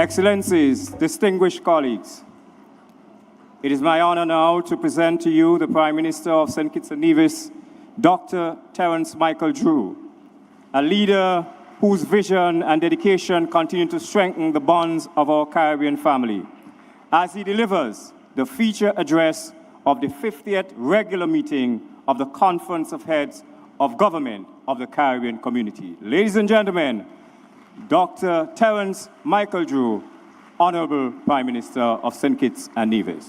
Excellencies, distinguished colleagues, it is my honor now to present to you the Prime Minister of St. Kitts and Nevis, Dr. Terrence Michael Drew, a leader whose vision and dedication continue to strengthen the bonds of our Caribbean family, as he delivers the feature address of the 50th regular meeting of the Conference of Heads of Government of the Caribbean Community. Ladies and gentlemen, Dr. Terrence Michael Drew, Honorable Prime Minister of St. Kitts and Nevis.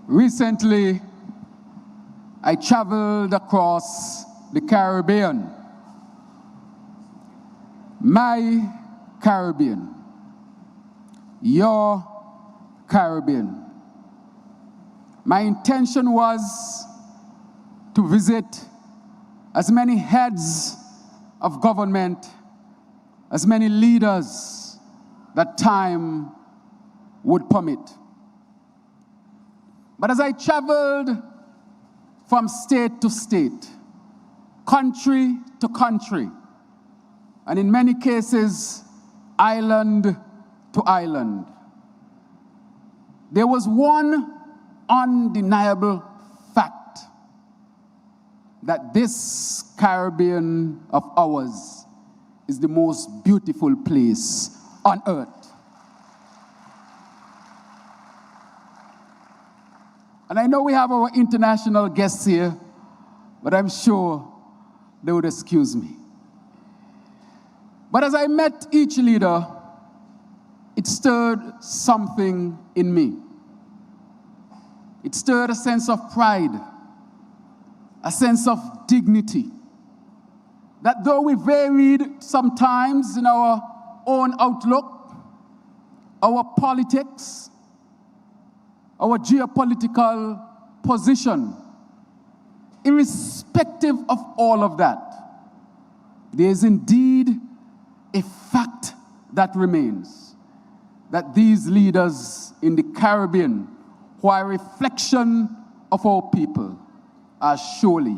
Recently, I traveled across the Caribbean. My Caribbean, your Caribbean. My intention was to visit as many heads of government, as many leaders that time would permit. But as I traveled from state to state, country to country, and in many cases, island to island, there was one undeniable fact, that this Caribbean of ours is the most beautiful place on earth. And I know we have our international guests here, but I'm sure they would excuse me. But as I met each leader, it stirred something in me. It stirred a sense of pride, a sense of dignity, that though we varied sometimes in our own outlook, our politics, our geopolitical position, irrespective of all of that, there is indeed a fact that remains, that these leaders in the Caribbean, who are a reflection of our people, are surely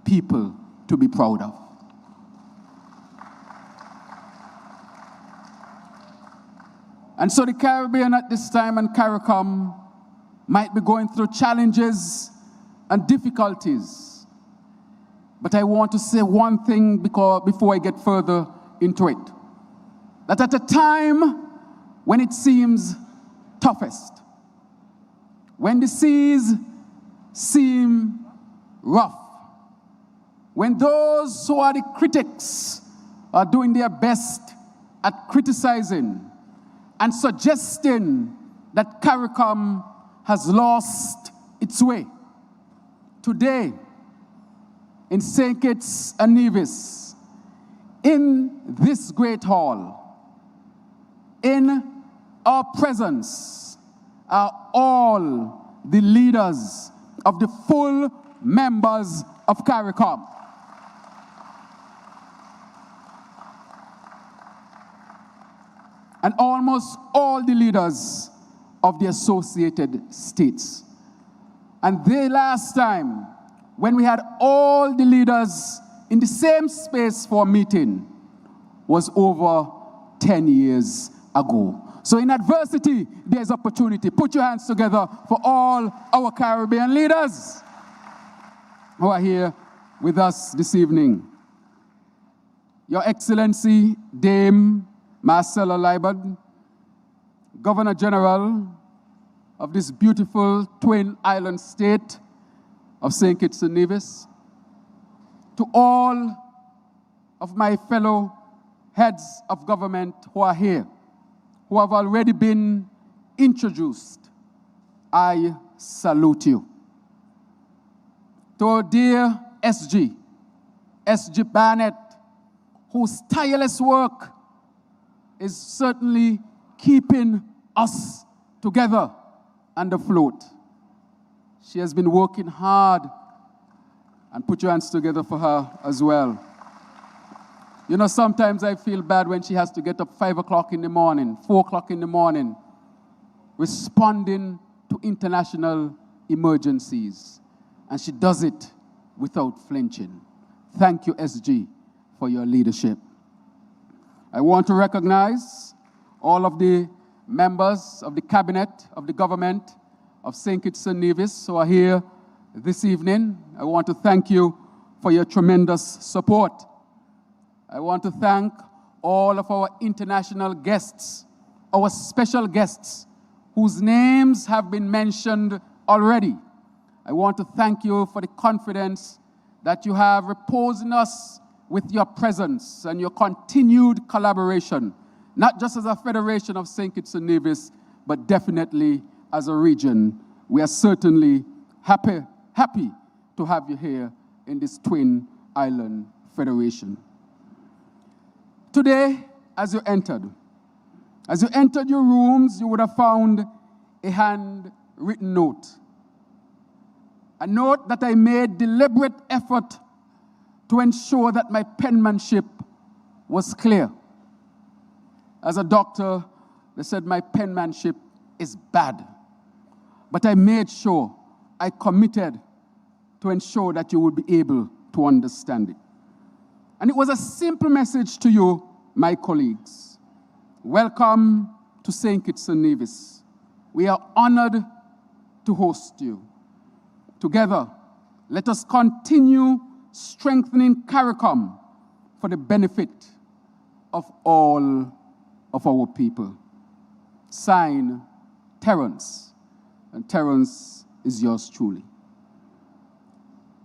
people to be proud of. And so the Caribbean at this time and CARICOM might be going through challenges and difficulties. But I want to say one thing before I get further into it. That at a time when it seems toughest, when the seas seem rough, when those who are the critics are doing their best at criticizing and suggesting that CARICOM has lost its way, today in St. Kitts and Nevis, in this great hall, in our presence, are all the leaders of the full members of CARICOM. And almost all the leaders of the associated states. And the last time, when we had all the leaders in the same space for a meeting, was over 10 years ago. So in adversity, there's opportunity. Put your hands together for all our Caribbean leaders who are here with us this evening. Your Excellency, Dame Marcella Liebert, Governor General of this beautiful twin island state of St. Kitts and Nevis, to all of my fellow heads of government who are here, who have already been introduced, I salute you. To our dear SG Barnett, whose tireless work is certainly keeping us together and afloat. She has been working hard, and put your hands together for her as well. You know, sometimes I feel bad when she has to get up 5 o'clock in the morning, 4 o'clock in the morning, responding to international emergencies. And she does it without flinching. Thank you, SG, for your leadership. I want to recognize all of the members of the cabinet, of the government of St. Kitts and Nevis who are here this evening. I want to thank you for your tremendous support. I want to thank all of our international guests, our special guests, whose names have been mentioned already. I want to thank you for the confidence that you have reposed in us with your presence and your continued collaboration, not just as a federation of St. Kitts and Nevis, but definitely as a region. We are certainly happy to have you here in this Twin Island Federation. Today, as you entered your rooms, you would have found a handwritten note. A note that I made deliberate effort to ensure that my penmanship was clear. As a doctor, they said my penmanship is bad. But I made sure, I committed to ensure that you would be able to understand it. And it was a simple message to you, my colleagues. Welcome to St. Kitts and Nevis. We are honored to host you. Together, let us continue strengthening CARICOM for the benefit of all of our people. Signed, Terrence. And Terrence is yours truly.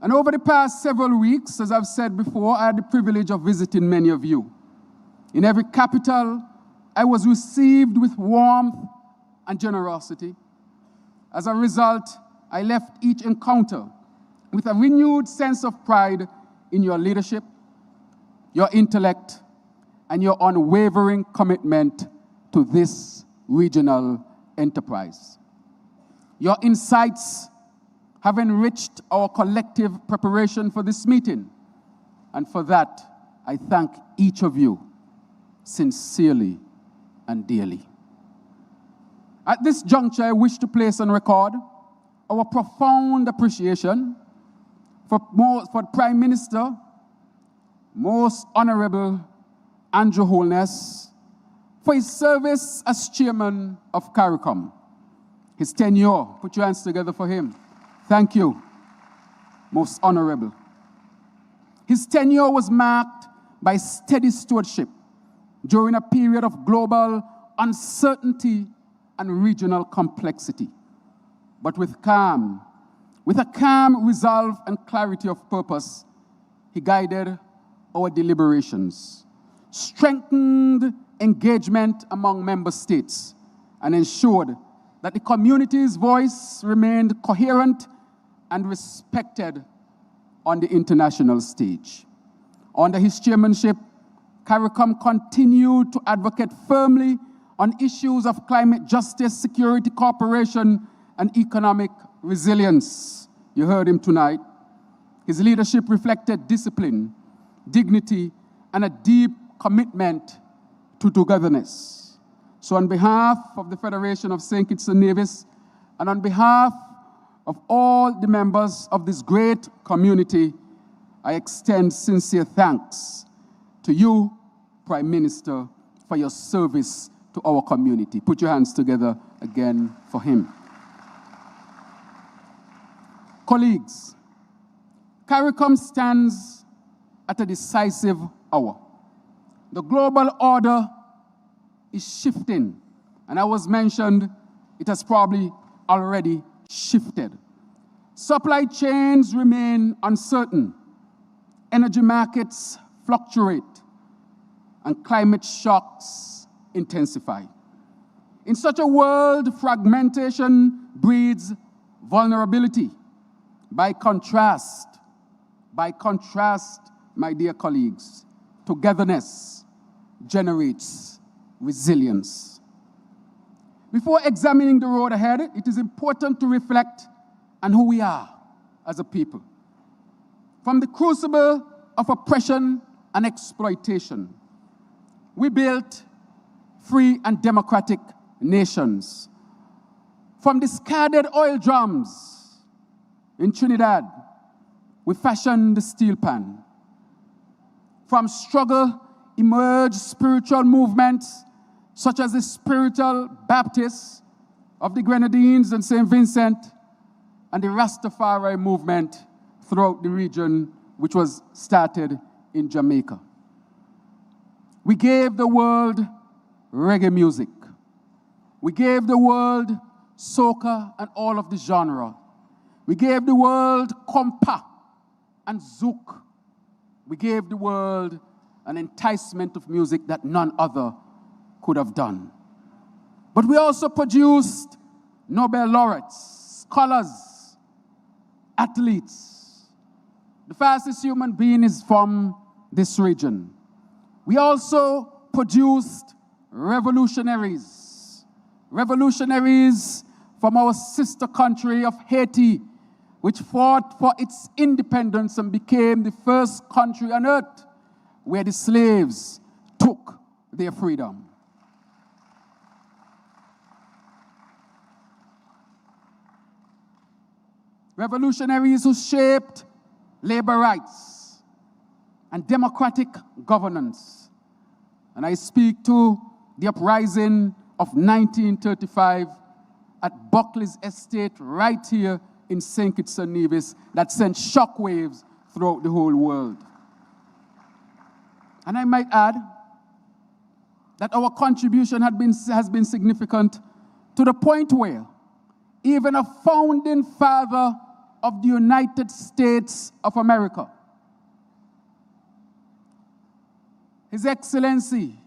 And over the past several weeks, as I've said before, I had the privilege of visiting many of you. In every capital, I was received with warmth and generosity. As a result, I left each encounter with a renewed sense of pride in your leadership, your intellect, and your unwavering commitment to this regional enterprise. Your insights have enriched our collective preparation for this meeting, and for that, I thank each of you sincerely and dearly. At this juncture, I wish to place on record our profound appreciation for Prime Minister, Most Honorable Andrew Holness, for his service as chairman of CARICOM. His tenure, put your hands together for him. Thank you, Most Honorable. His tenure was marked by steady stewardship during a period of global uncertainty and regional complexity. But with a calm resolve and clarity of purpose, he guided our deliberations, strengthened engagement among member states, and ensured that the community's voice remained coherent and respected on the international stage. Under his chairmanship, CARICOM continued to advocate firmly on issues of climate justice, security, cooperation, and economic resilience. You heard him tonight. His leadership reflected discipline, dignity, and a deep commitment to togetherness. So on behalf of the Federation of St. Kitts and Nevis, and on behalf of all the members of this great community, I extend sincere thanks to you, Prime Minister, for your service to our community. Put your hands together again for him. Colleagues, CARICOM stands at a decisive hour. The global order is shifting, and as was mentioned, it has probably already shifted. Supply chains remain uncertain, energy markets fluctuate, and climate shocks intensify. In such a world, fragmentation breeds vulnerability. By contrast, my dear colleagues, togetherness generates resilience. Before examining the road ahead, it is important to reflect on who we are as a people. From the crucible of oppression and exploitation, we built free and democratic nations. From discarded oil drums in Trinidad, we fashioned the steel pan. From struggle emerged spiritual movements such as the Spiritual Baptists of the Grenadines and St. Vincent, and the Rastafari movement throughout the region, which was started in Jamaica. We gave the world reggae music. We gave the world soca and all of the genre. We gave the world compa and zouk. We gave the world an enticement of music that none other could have done. But we also produced Nobel laureates, scholars, athletes. The fastest human being is from this region. We also produced revolutionaries. Revolutionaries from our sister country of Haiti, which fought for its independence and became the first country on earth where the slaves took their freedom. Revolutionaries who shaped labor rights and democratic governance. And I speak to the uprising of 1935 at Buckley's estate right here in St. Kitts and Nevis that sent shockwaves throughout the whole world. And I might add that our contribution has been significant to the point where even a founding father of the United States of America, His Excellency,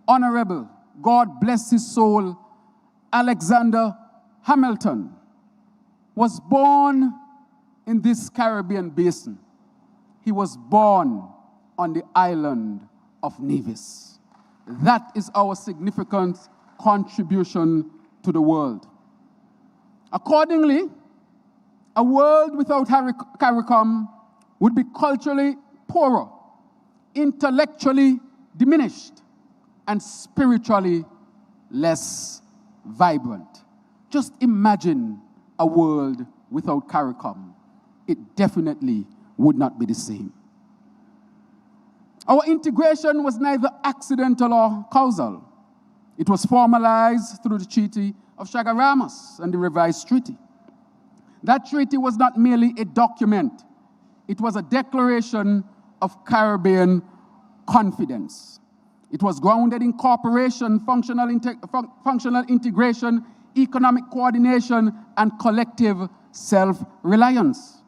Honorable, God bless his soul, Alexander Hamilton, was born in this Caribbean basin. He was born on the island of Nevis. That is our significant contribution to the world. Accordingly, a world without CARICOM would be culturally poorer, intellectually diminished, and spiritually less vibrant. Just imagine a world without CARICOM. It definitely would not be the same. Our integration was neither accidental or causal. It was formalized through the Treaty of Chaguaramas and the revised treaty. That treaty was not merely a document. It was a declaration of Caribbean confidence. It was grounded in cooperation, functional integration, economic coordination, and collective self-reliance.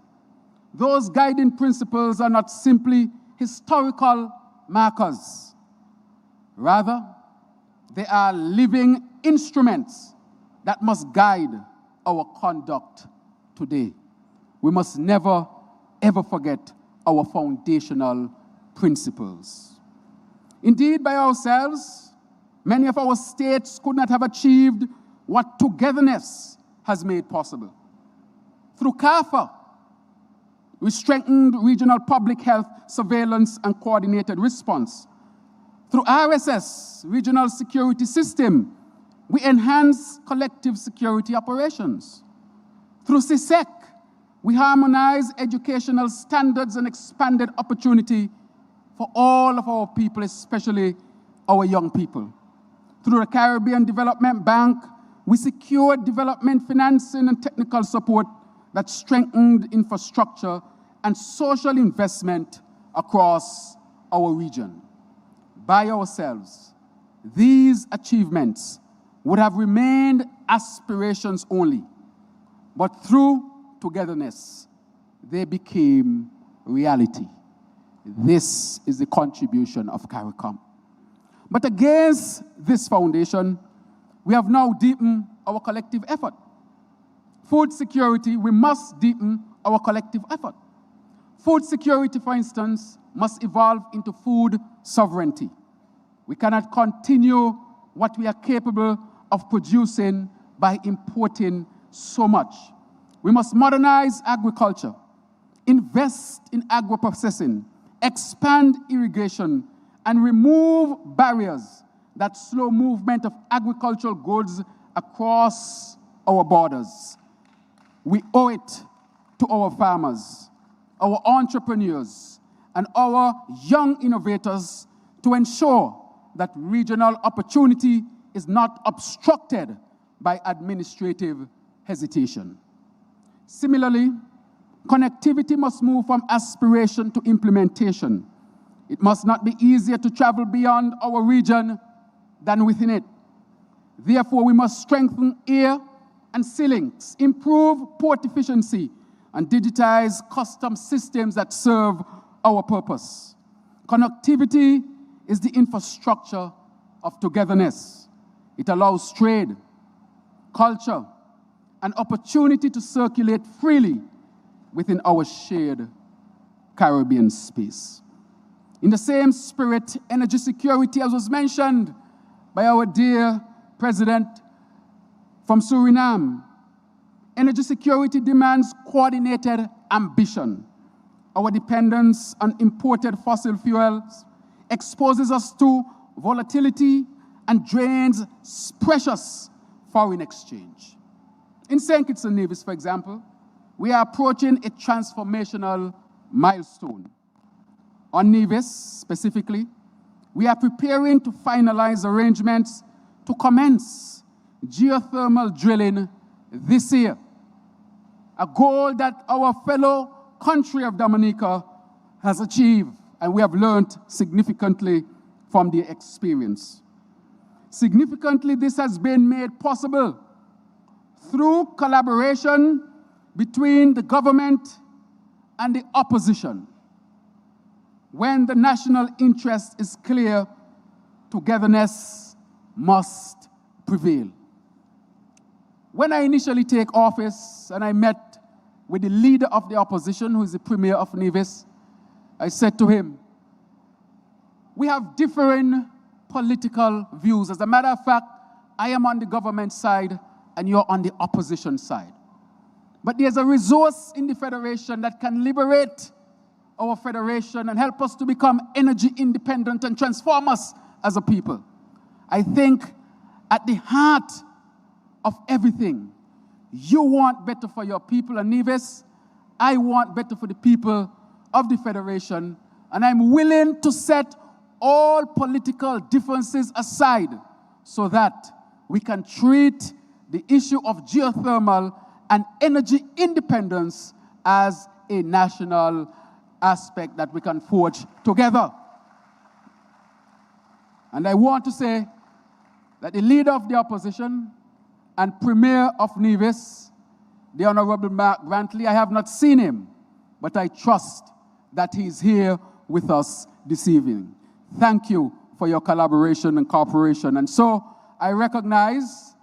Those guiding principles are not simply historical markers. Rather, they are living instruments that must guide our conduct today. We must never, ever forget our foundational principles. Indeed, by ourselves, many of our states could not have achieved what togetherness has made possible. Through CARICOM, we strengthened regional public health surveillance and coordinated response. Through RSS, regional security system, we enhanced collective security operations. Through CISEC, we harmonized educational standards and expanded opportunity for all of our people, especially our young people. Through the Caribbean Development Bank, we secured development financing and technical support that strengthened infrastructure and social investment across our region. By ourselves, these achievements would have remained aspirations only, but through togetherness, they became reality. This is the contribution of CARICOM. But against this foundation, we have now deepened our collective effort. Food security, we must deepen our collective effort. Food security, for instance, must evolve into food sovereignty. We cannot continue what we are capable of producing by importing so much. We must modernize agriculture, invest in agro-processing, expand irrigation, and remove barriers that slow movement of agricultural goods across our borders. We owe it to our farmers, our entrepreneurs, and our young innovators to ensure that regional opportunity is not obstructed by administrative hesitation. Similarly, connectivity must move from aspiration to implementation. It must not be easier to travel beyond our region than within it. Therefore, we must strengthen air and sea links, improve port efficiency, and digitize custom systems that serve our purpose. Connectivity is the infrastructure of togetherness. It allows trade, culture, and opportunity to circulate freely within our shared Caribbean space. In the same spirit, energy security, as was mentioned by our dear President from Suriname, energy security demands coordinated ambition. Our dependence on imported fossil fuels exposes us to volatility and drains precious foreign exchange. In St. Kitts and Nevis, for example, we are approaching a transformational milestone. On Nevis, specifically, we are preparing to finalize arrangements to commence geothermal drilling this year, a goal that our fellow country of Dominica has achieved, and we have learned significantly from the experience. Significantly, this has been made possible through collaboration between the government and the opposition. When the national interest is clear, togetherness must prevail. When I initially take office and I met with the leader of the opposition, who is the Premier of Nevis, I said to him, we have differing political views. As a matter of fact, I am on the government side and you're on the opposition side. But there's a resource in the Federation that can liberate our Federation and help us to become energy independent and transform us as a people. I think at the heart of everything, you want better for your people in Nevis, I want better for the people of the Federation, and I'm willing to set all political differences aside so that we can treat the issue of geothermal and energy independence as a national aspect that we can forge together. And I want to say that the leader of the opposition and Premier of Nevis, the Honorable Mark Grantley, I have not seen him, but I trust that he's here with us this evening. Thank you for your collaboration and cooperation. And so I recognize,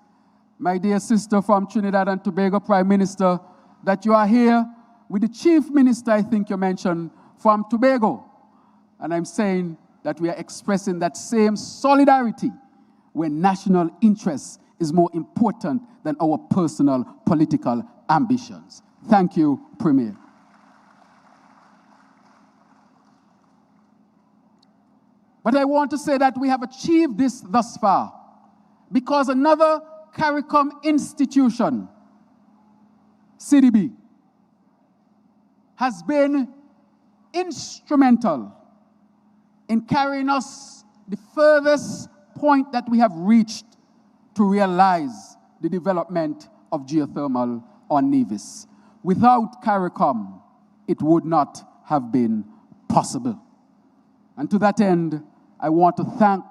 my dear sister from Trinidad and Tobago, Prime Minister, that you are here with the Chief Minister, I think you mentioned, from Tobago. And I'm saying that we are expressing that same solidarity when national interest is more important than our personal political ambitions. Thank you, Premier. But I want to say that we have achieved this thus far because another CARICOM institution, CDB, has been instrumental in carrying us the furthest point that we have reached to realize the development of geothermal on Nevis. Without CARICOM, it would not have been possible. And to that end, I want to thank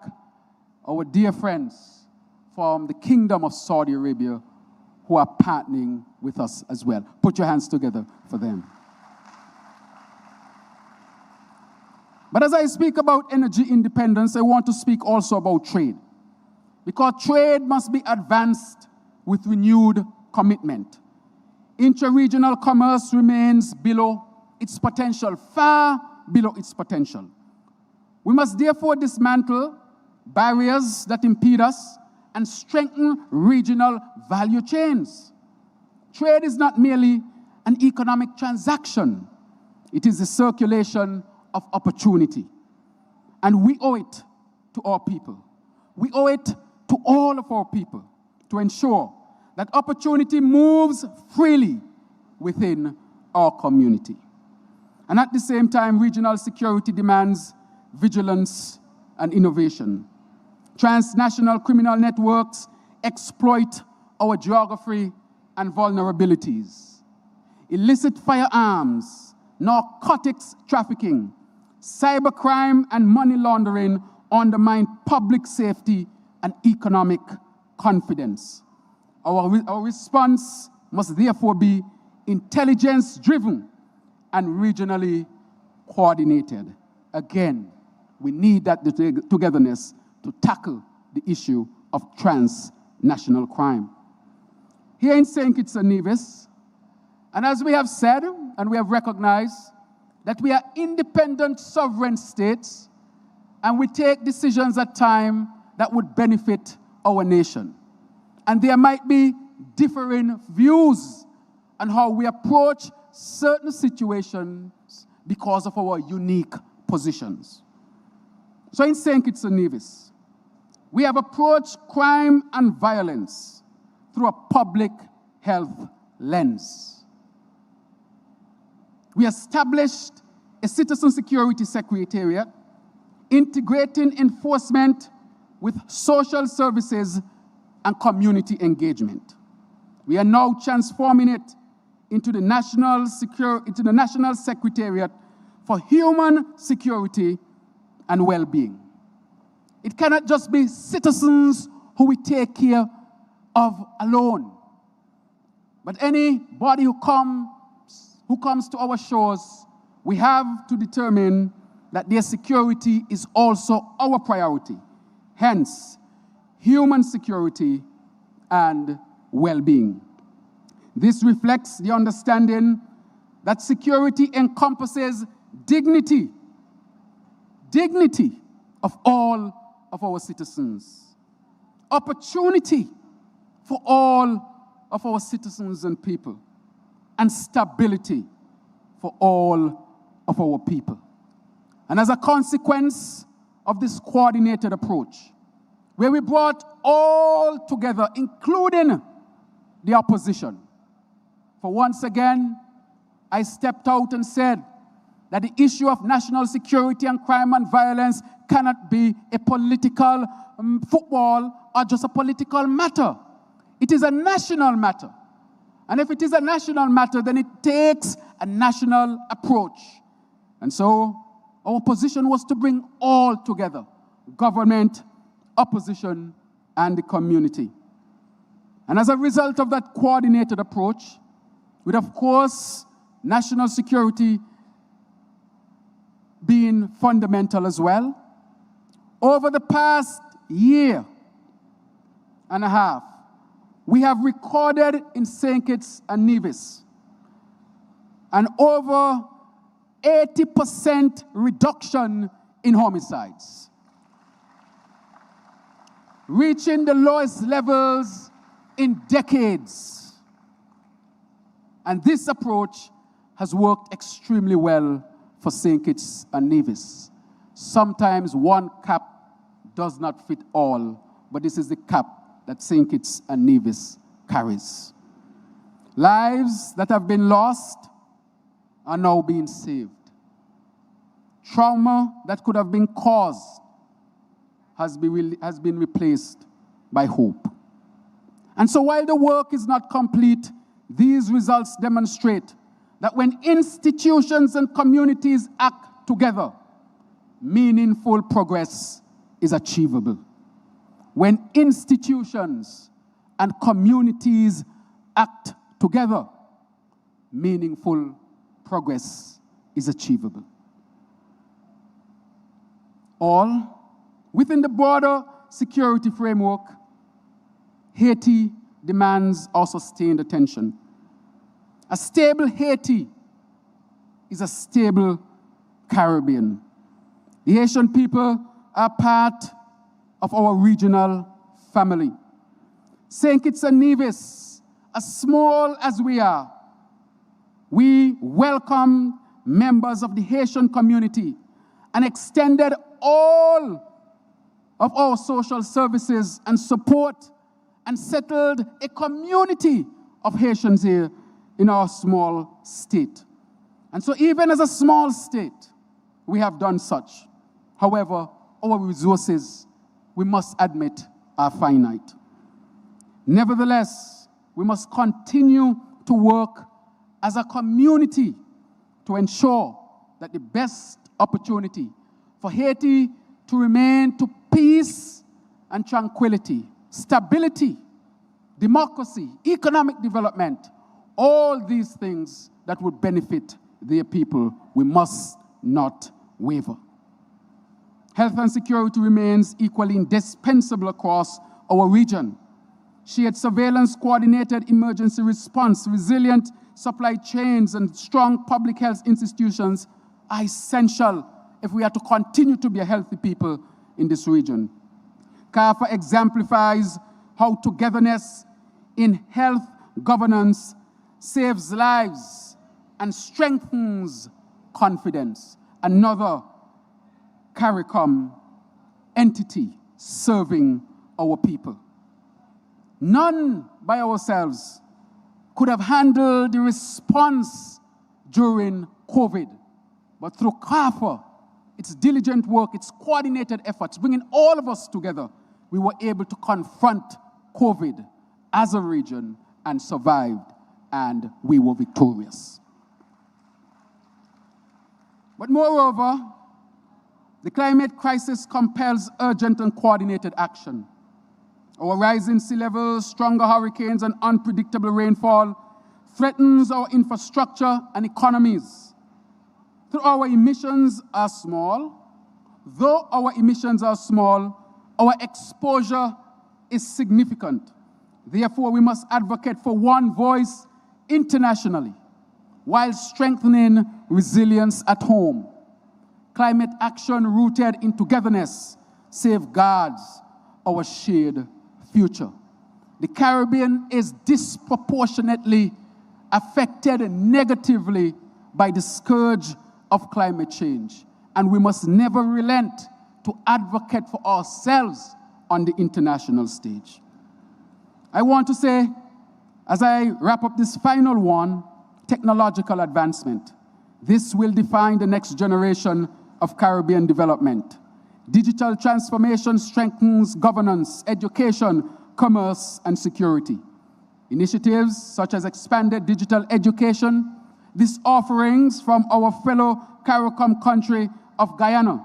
our dear friends from the Kingdom of Saudi Arabia who are partnering with us as well. Put your hands together for them. But as I speak about energy independence, I want to speak also about trade. Because trade must be advanced with renewed commitment. Intra-regional commerce remains below its potential, far below its potential. We must therefore dismantle barriers that impede us and strengthen regional value chains. Trade is not merely an economic transaction. It is the circulation of opportunity. And we owe it to our people. We owe it to all of our people to ensure that opportunity moves freely within our community. And at the same time, regional security demands vigilance and innovation. Transnational criminal networks exploit our geography and vulnerabilities. Illicit firearms, narcotics trafficking, cybercrime, and money laundering undermine public safety and economic confidence. Our response must therefore be intelligence-driven and regionally coordinated. Again, we need that togetherness to tackle the issue of transnational crime. Here in St. Kitts and Nevis, and as we have said and we have recognized, that we are independent sovereign states and we take decisions at times that would benefit our nation. And there might be differing views on how we approach certain situations because of our unique positions. So in St. Kitts and Nevis, we have approached crime and violence through a public health lens. We established a citizen security secretariat integrating enforcement with social services and community engagement. We are now transforming it into the National Secretariat for Human Security and Well-being. It cannot just be citizens who we take care of alone, but anybody who comes to our shores, we have to determine that their security is also our priority. Hence, human security and well-being. This reflects the understanding that security encompasses dignity of all of our citizens, opportunity for all of our citizens and people, and stability for all of our people. And as a consequence of this coordinated approach, where we brought all together, including the opposition, for once again, I stepped out and said that the issue of national security and crime and violence cannot be a political football or just a political matter. It is a national matter. And if it is a national matter, then it takes a national approach. And so our position was to bring all together, government, opposition, and the community. And as a result of that coordinated approach, with, of course, national security being fundamental as well, over the past year and a half, we have recorded in St. Kitts and Nevis an over 80% reduction in homicides, reaching the lowest levels in decades. And this approach has worked extremely well for St. Kitts and Nevis. Sometimes one cap does not fit all, but this is the cap that St. Kitts and Nevis carries. Lives that have been lost are now being saved. Trauma that could have been caused has been replaced by hope. And so while the work is not complete, these results demonstrate that when institutions and communities act together, meaningful progress is achievable. When institutions and communities act together, meaningful progress is achievable. All within the broader security framework, Haiti demands our sustained attention. A stable Haiti is a stable Caribbean. The Haitian people are part of our regional family. St. Kitts and Nevis, as small as we are, we welcome members of the Haitian community and extended all of our social services and support and settled a community of Haitians here in our small state. And so even as a small state, we have done such. However, our resources, we must admit, are finite. Nevertheless, we must continue to work as a community to ensure that the best opportunity for Haiti to remain to peace and tranquility, stability, democracy, economic development, all these things that would benefit their people, we must not waver. Health and security remains equally indispensable across our region. Shared surveillance, coordinated emergency response, resilient supply chains, and strong public health institutions are essential if we are to continue to be a healthy people in this region. CARICOM exemplifies how togetherness in health governance saves lives and strengthens confidence. Another CARICOM entity serving our people. None by ourselves could have handled the response during COVID, but through CARICOM, its diligent work, its coordinated efforts, bringing all of us together, we were able to confront COVID as a region and survived, and we were victorious. But moreover, the climate crisis compels urgent and coordinated action. Our rising sea levels, stronger hurricanes, and unpredictable rainfall threatens our infrastructure and economies. Though our emissions are small, our exposure is significant. Therefore, we must advocate for one voice internationally while strengthening resilience at home. Climate action rooted in togetherness safeguards our shared future. The Caribbean is disproportionately affected negatively by the scourge of climate change, and we must never relent to advocate for ourselves on the international stage. I want to say, as I wrap up this final one, technological advancement. This will define the next generation of Caribbean development. Digital transformation strengthens governance, education, commerce, and security. Initiatives such as expanded digital education, these offerings from our fellow CARICOM country of Guyana,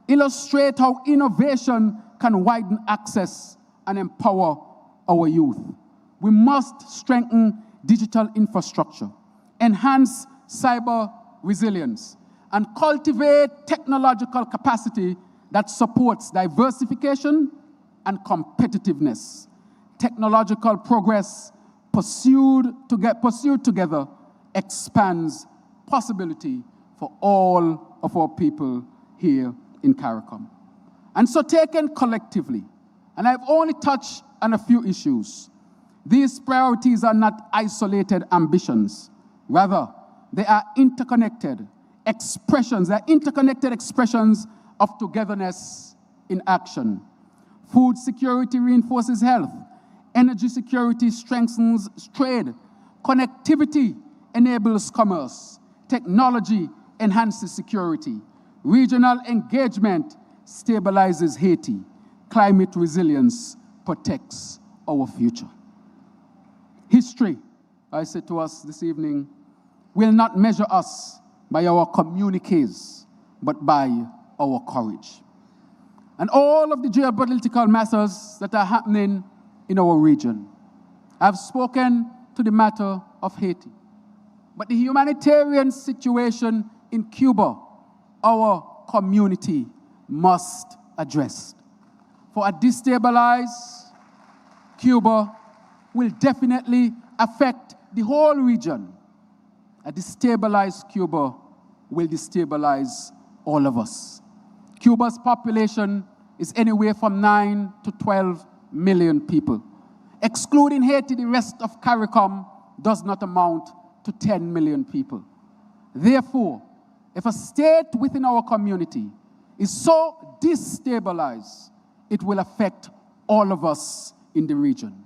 illustrate how innovation can widen access and empower our youth. We must strengthen digital infrastructure, enhance cyber resilience, and cultivate technological capacity that supports diversification and competitiveness. Technological progress pursued together expands possibility for all of our people here in CARICOM. And so taken collectively, and I've only touched on a few issues, these priorities are not isolated ambitions. Rather, they are interconnected expressions of togetherness in action. Food security reinforces health. Energy security strengthens trade. Connectivity enables commerce. Technology enhances security. Regional engagement stabilizes Haiti. Climate resilience protects our future. History, I said to us this evening, will not measure us by our communiques, but by our courage. And all of the geopolitical matters that are happening in our region. I've spoken to the matter of Haiti, but the humanitarian situation in Cuba, our community must address. For a destabilized Cuba will definitely affect the whole region. A destabilized Cuba will destabilize all of us. Cuba's population is anywhere from 9 to 12 million people. Excluding Haiti, the rest of CARICOM does not amount to 10 million people. Therefore, if a state within our community is so destabilized, it will affect all of us in the region.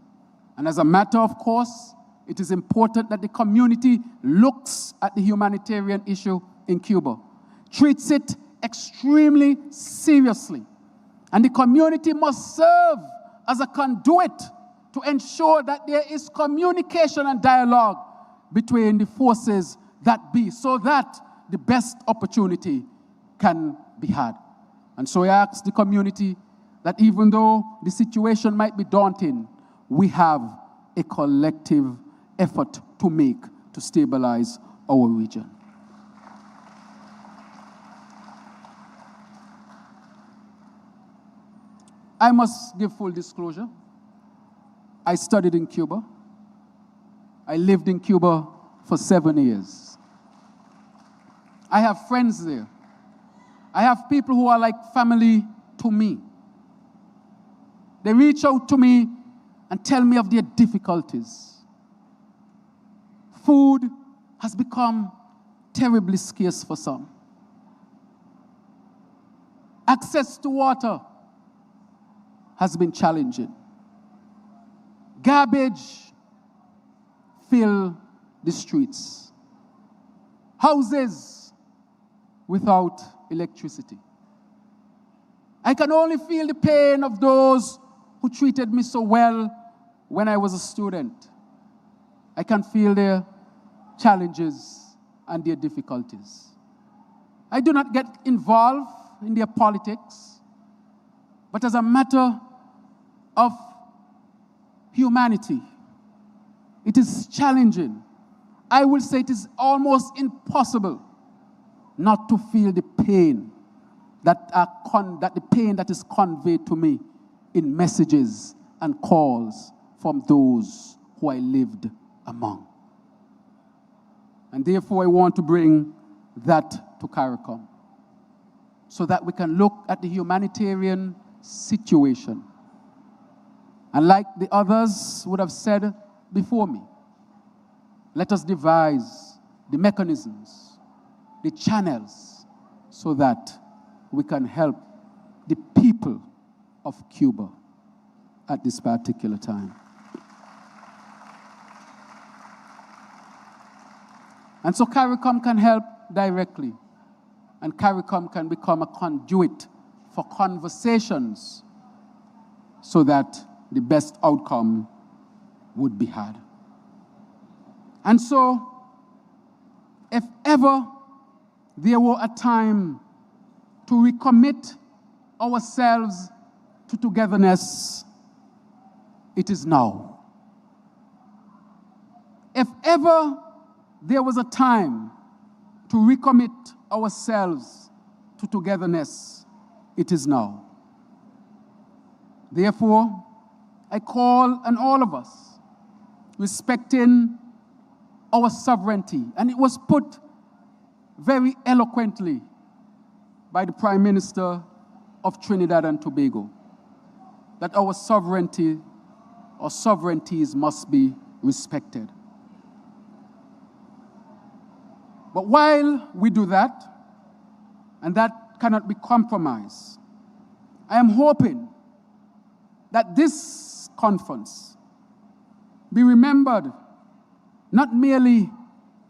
And as a matter of course, it is important that the community looks at the humanitarian issue in Cuba, treats it extremely seriously, and the community must serve as a conduit to ensure that there is communication and dialogue between the forces that be, so that the best opportunity can be had. And so I ask the community that even though the situation might be daunting, we have a collective effort to make to stabilize our region. I must give full disclosure. I studied in Cuba. I lived in Cuba for 7 years. I have friends there. I have people who are like family to me. They reach out to me and tell me of their difficulties. Food has become terribly scarce for some. Access to water has been challenging. Garbage fill the streets. Houses without electricity. I can only feel the pain of those who treated me so well when I was a student. I can feel their challenges and their difficulties. I do not get involved in their politics, but as a matter of humanity, it is challenging. I will say it is almost impossible not to feel the pain that the pain that is conveyed to me in messages and calls from those who I lived among. And therefore, I want to bring that to CARICOM so that we can look at the humanitarian situation. And like the others would have said before me, let us devise the mechanisms, the channels, so that we can help the people of Cuba at this particular time. And so CARICOM can help directly, and CARICOM can become a conduit for conversations so that the best outcome would be had. And so, if ever there were a time to recommit ourselves to togetherness, it is now. If ever there was a time to recommit ourselves to togetherness, it is now. Therefore, I call on all of us, respecting our sovereignty, and it was put very eloquently by the Prime Minister of Trinidad and Tobago, that our sovereignties must be respected. But while we do that, and that cannot be compromised, I am hoping that this conference be remembered not merely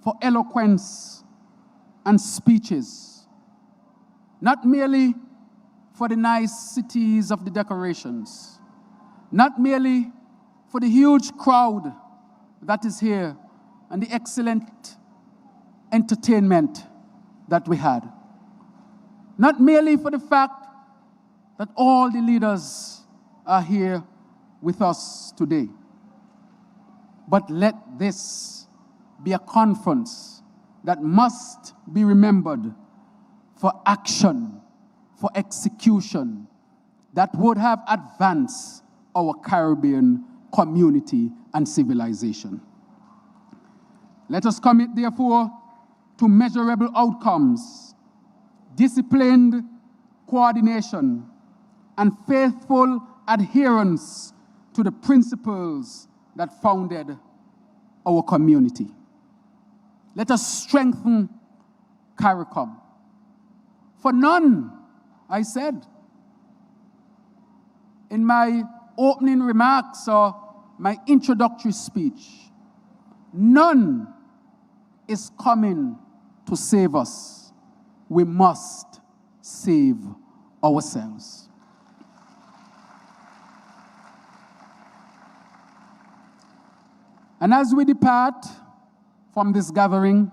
for eloquence and speeches, not merely for the niceties of the decorations, not merely for the huge crowd that is here and the excellent entertainment that we had, not merely for the fact that all the leaders are here with us today, but let this be a conference that must be remembered for action, for execution, that would have advanced our Caribbean community and civilization. Let us commit, therefore, to measurable outcomes, disciplined coordination, and faithful adherence to the principles that founded our community. Let us strengthen CARICOM. For none, I said in my opening remarks or my introductory speech, none is coming to save us. We must save ourselves. And as we depart from this gathering,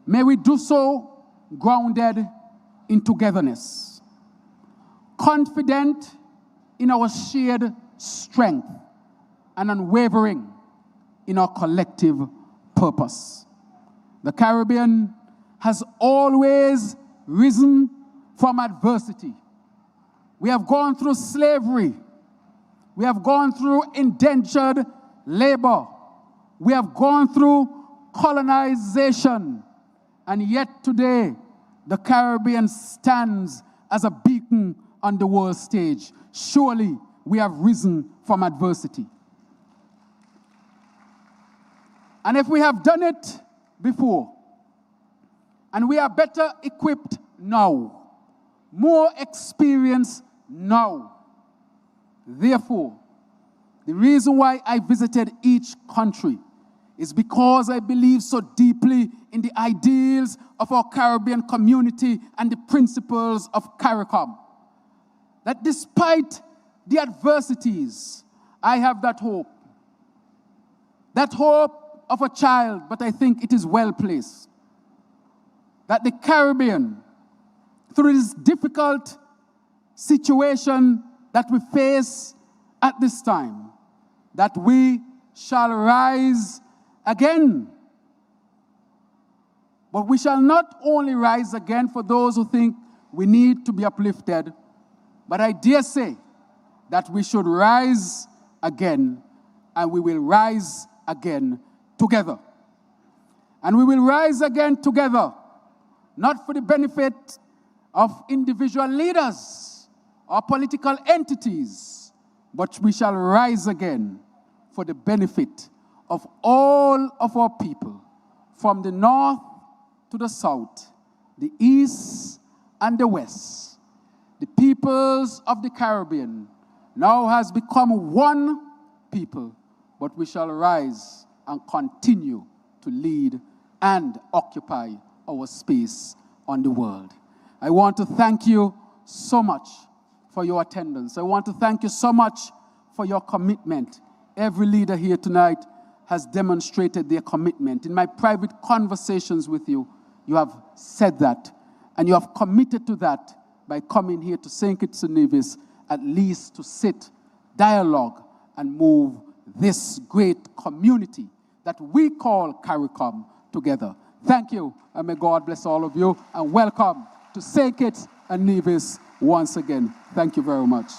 may we do so grounded in togetherness, confident in our shared strength, and unwavering in our collective purpose. The Caribbean has always risen from adversity. We have gone through slavery. We have gone through indentured labor. We have gone through colonization. And yet today, the Caribbean stands as a beacon on the world stage. Surely we have risen from adversity. And if we have done it before, and we are better equipped now, more experienced now, therefore, the reason why I visited each country is because I believe so deeply in the ideals of our Caribbean community and the principles of CARICOM, that despite the adversities, I have that hope of a child, but I think it is well placed, that the Caribbean, through this difficult situation that we face at this time, that we shall rise again. But we shall not only rise again for those who think we need to be uplifted, but I dare say that we should rise again, and we will rise again together. And we will rise again together, not for the benefit of individual leaders or political entities, but we shall rise again for the benefit of all of our people, from the north to the south, the east and the west. The peoples of the Caribbean now has become one people, but we shall rise and continue to lead and occupy our space on the world. I want to thank you so much for your attendance. I want to thank you so much for your commitment. Every leader here tonight has demonstrated their commitment. In my private conversations with you, you have said that, and you have committed to that by coming here to St. Kitts and Nevis, at least to sit, dialogue, and move this great community that we call CARICOM together. Thank you, and may God bless all of you, and welcome to St. Kitts and Nevis once again. Thank you very much.